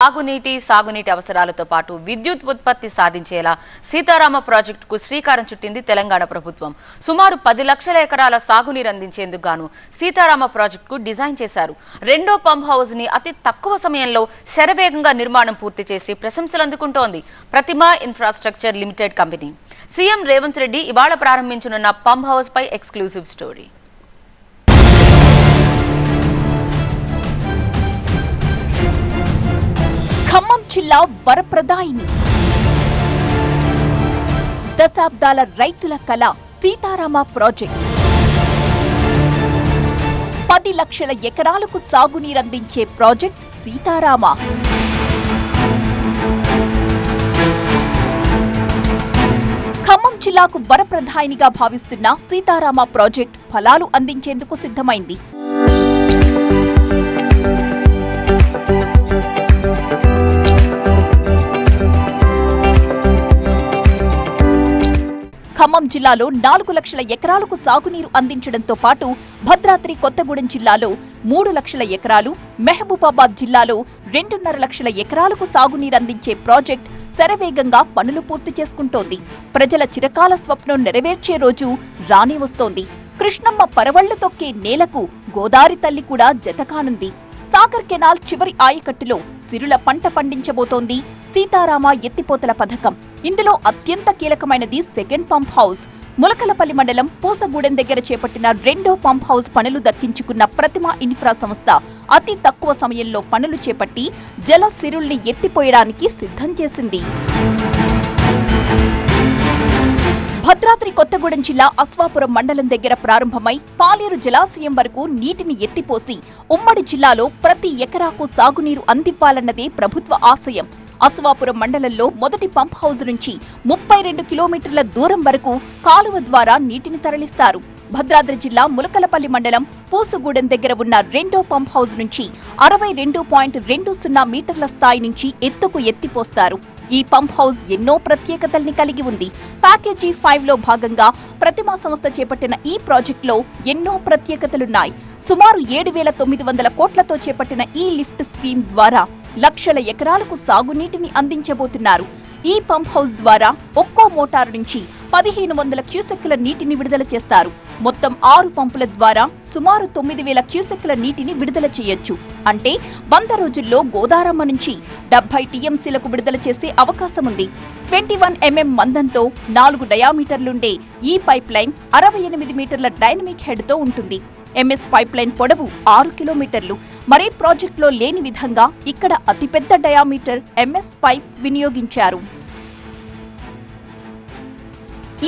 సాగునీటి అవసరాలతో పాటు విద్యుత్ ఉత్పత్తి సాధించేలా సీతారామ ప్రాజెక్టుకు శ్రీకారం చుట్టింది తెలంగాణ ప్రభుత్వం. సుమారు 10 లక్షల ఎకరాల సాగునీరు అందించేందుకు గాను సీతారామ ప్రాజెక్టుకు డిజైన్ చేశారు. రెండో పంప్ హౌస్ ని అతి తక్కువ సమయంలో శరవేగంగా నిర్మాణం పూర్తి చేసి ప్రశంసలు అందుకుంటోంది Pratima infrastructure limited company. CM Revanth Reddy ఇవాళ ప్రారంభించనున్న పంప్ హౌస్ పై ఎక్స్క్లూజివ్ స్టోరీ. ఖమ్మం జిల్లా వరప్రదాయిని దశాబ్దాల రైతుల కళ సీతారామ ప్రాజెక్ట్. 10 లక్షల ఎకరాలకు సాగునీరందించే ప్రాజెక్ట్ సీతారామ. ఖమ్మం జిల్లాకు వరప్రదాయినిగా భావిస్తున్న సీతారామ ప్రాజెక్ట్ ఫలాలు అందించేందుకు సిద్ధమైంది. ఖమ్మం జిల్లాలో 4 లక్షల ఎకరాలకు సాగునీరు అందించడంతో పాటు భద్రాద్రి కొత్తగూడెం జిల్లాలో 3 లక్షల ఎకరాలు, మహబూబాబాద్ జిల్లాలో 2.5 లక్షల ఎకరాలకు సాగునీరు అందించే ప్రాజెక్ట్ శరవేగంగా పనులు పూర్తి చేసుకుంటోంది. ప్రజల చిరకాల స్వప్నం నెరవేర్చే రోజు రానే వస్తోంది. కృష్ణమ్మ పరవళ్లు తొక్కే నేలకు గోదారి తల్లి కూడా జతకానుంది. సాగర్ కెనాల్ చివరి ఆయకట్టులో సిరుల పంట పండించబోతోంది సీతారామ ఎత్తిపోతల పథకం. ఇందులో అత్యంత కీలకమైనది సెకండ్ పంప్ హౌస్. ములకలపల్లి మండలం పూసగూడెం దగ్గర చేపట్టిన రెండో పంప్ హౌస్ పనులు దక్కించుకున్న ప్రతిమా ఇన్ఫ్రా సంస్థ అతి తక్కువ సమయంలో పనులు చేపట్టి జల సిరుల్ని ఎత్తిపోయడానికి సిద్ధం చేసింది. భద్రాద్రి కొత్తగూడెం జిల్లా అశ్వాపురం మండలం దగ్గర ప్రారంభమై పాలేరు జలాశయం వరకు నీటిని ఎత్తిపోసి ఉమ్మడి జిల్లాలో ప్రతి ఎకరాకు సాగునీరు అందివ్వాలన్నదే ప్రభుత్వ ఆశయం. అశ్వాపురం మండలంలో మొదటి పంప్ హౌస్ నుంచి 32 కిలోమీటర్ల దూరం వరకు కాలువ ద్వారా నీటిని తరలిస్తారు. భద్రాద్రి జిల్లా ములకలపల్లి మండలం పూసుగూడెం దగ్గర ఉన్న రెండో పంప్ హౌస్ నుంచి 62.20 మీటర్ల స్థాయి నుంచి ఎత్తుకు ఎత్తిపోస్తారు. ఈ పంప్ హౌస్ ఎన్నో ప్రత్యేకతల్ని కలిగి ఉంది. ప్యాకేజీ 5లో భాగంగా ప్రతిమా సంస్థ చేపట్టిన ఈ ప్రాజెక్టులో ఎన్నో ప్రత్యేకతలున్నాయి. సుమారు 7,900 కోట్లతో చేపట్టిన ఈ లిఫ్ట్ స్కీమ్ ద్వారా లక్షల ఎకరాలకు సాగునీటిని అందించబోతున్నారు. ఈ పంప్ హౌస్ ద్వారా ఒక్కో మోటారు నుంచి 1,500 క్యూసెక్కుల నీటిని విడుదల చేస్తారు. మొత్తం 6 పంపుల ద్వారా సుమారు 9,000 క్యూసెక్కుల నీటిని విడుదల చేయొచ్చు. అంటే 100 రోజుల్లో గోదారమ్మ నుంచి 70 టీఎంసీలకు విడుదల చేసే అవకాశం ఉంది. 21 mm మందంతో 4 డయామీటర్లుండే ఈ పైప్ లైన్ 68 మీటర్ల డైనమిక్ హెడ్ తో ఉంటుంది. ఎంఎస్ పైప్ లైన్ పొడవు 6 కిలోమీటర్లు. మరే ప్రాజెక్టులో లేని విధంగా ఇక్కడ అతిపెద్ద డయామీటర్ ఎంఎస్ పైప్ వినియోగించారు.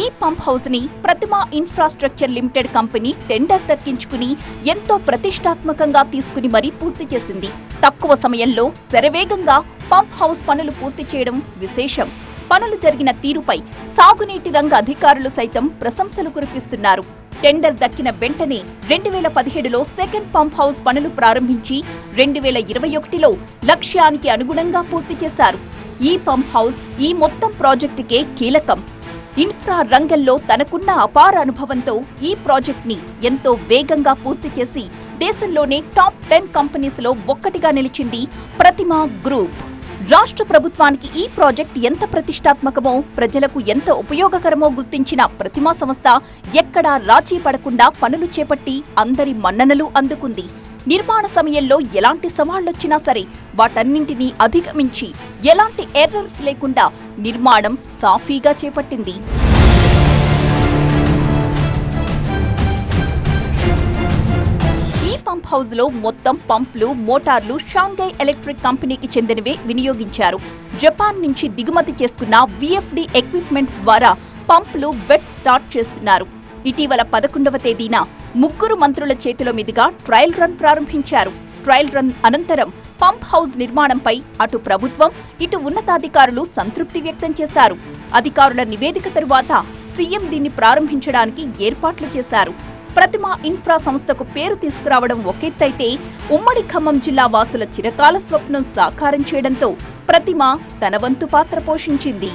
ఈ పంప్ హౌస్ ని ప్రతిమా ఇన్ఫ్రాస్ట్రక్చర్ లిమిటెడ్ కంపెనీ టెండర్ దక్కించుకుని ఎంతో ప్రతిష్టాత్మకంగా తీసుకుని మరీ పూర్తి చేసింది. తక్కువ సమయంలో శరవేగంగా పంప్ హౌస్ పనులు పూర్తి చేయడం విశేషం. పనులు జరిగిన తీరుపై సాగునీటి రంగ అధికారులు సైతం ప్రశంసలు కురిపిస్తున్నారు. టెండర్ దక్కిన వెంటనే 2017లో సెకండ్ పంప్ హౌస్ పనులు ప్రారంభించి 2021లో లక్ష్యానికి అనుగుణంగా పూర్తి చేశారు. ఈ పంప్ హౌస్ ఈ మొత్తం ప్రాజెక్టుకే కీలకం. ఇన్ఫ్రా రంగంలో తనకున్న అపార అనుభవంతో ఈ ప్రాజెక్ట్ ని ఎంతో వేగంగా పూర్తి చేసి దేశంలోనే టాప్ 10 కంపెనీస్లో ఒక్కటిగా నిలిచింది ప్రతిమా గ్రూప్. రాష్ట్ర ప్రభుత్వానికి ఈ ప్రాజెక్ట్ ఎంత ప్రతిష్టాత్మకమో, ప్రజలకు ఎంత ఉపయోగకరమో గుర్తించిన ప్రతిమా సంస్థ ఎక్కడా రాజీ పడకుండా పనులు చేపట్టి అందరి మన్ననలు అందుకుంది. నిర్మాణ సమయంలో ఎలాంటి సవాళ్లొచ్చినా సరే వాటన్నింటినీ అధిగమించి ఎలాంటి ఎర్రర్స్ లేకుండా నిర్మాణం సాఫీగా చేపట్టింది. పంప్ హౌస్ లో మొత్తం పంపులు, మోటార్లు షాంఘై ఎలక్ట్రిక్ కంపెనీకి చెందినవే వినియోగించారు. జపాన్ నుంచి దిగుమతి చేసుకున్న విఎఫ్డి ఎక్విప్మెంట్ ద్వారా పంపులు వెట్ స్టార్ట్ చేస్తున్నారు. ఇటీవల 11వ తేదీన 3 మంత్రుల చేతుల మీదుగా ట్రయల్ రన్ ప్రారంభించారు. ట్రయల్ రన్ అనంతరం పంప్ హౌస్ నిర్మాణంపై అటు ప్రభుత్వం, ఇటు ఉన్నతాధికారులు సంతృప్తి వ్యక్తం చేశారు. అధికారుల నివేదిక తరువాత సీఎం దీన్ని ప్రారంభించడానికి ఏర్పాట్లు చేశారు. ప్రతిమా ఇన్ఫ్రా సంస్థకు పేరు తీసుకురావడం ఒకెత్తైతే ఉమ్మడి ఖమ్మం జిల్లా వాసుల చిరకాల స్వప్నం సాకారం చేయడంతో ప్రతిమా తన వంతు పాత్ర పోషించింది.